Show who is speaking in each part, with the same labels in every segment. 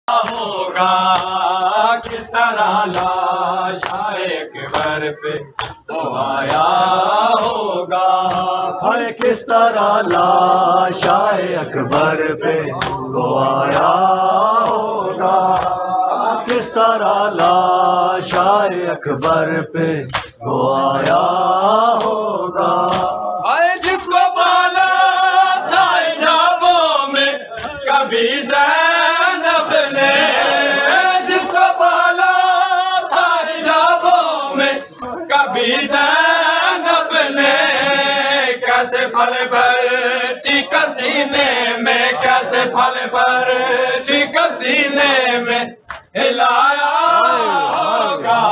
Speaker 1: होगा किस तरह लाशाए कब्र पे वो आया होगा।
Speaker 2: हाय किस तरह लाशाए अकबर पे वो आया होगा। किस तरह लाशाए अकबर पे वो आया होगा।
Speaker 1: हाय जिसको पाला था हिजाबों में कभी ज़ैनब ने, जिसको पाला था हिजाबों में कभी ज़ैनब ने, कैसे फल भर चीख सीने में, कैसे फल भर चीख सीने में हिलाया होगा।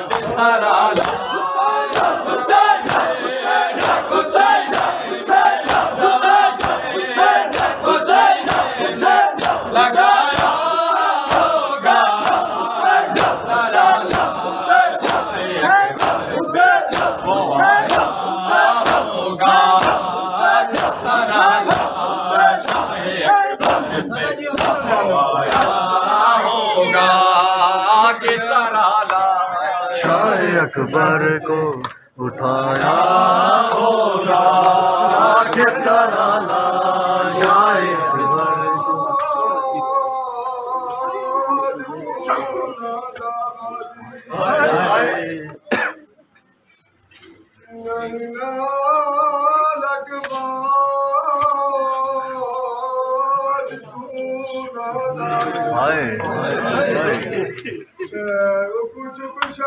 Speaker 1: किस तरह लगाया होगा। वो आया होगा। किस तरह
Speaker 2: शाह अकबर को उठाया होगा। किस तरह शाह अकबर को
Speaker 3: कुछ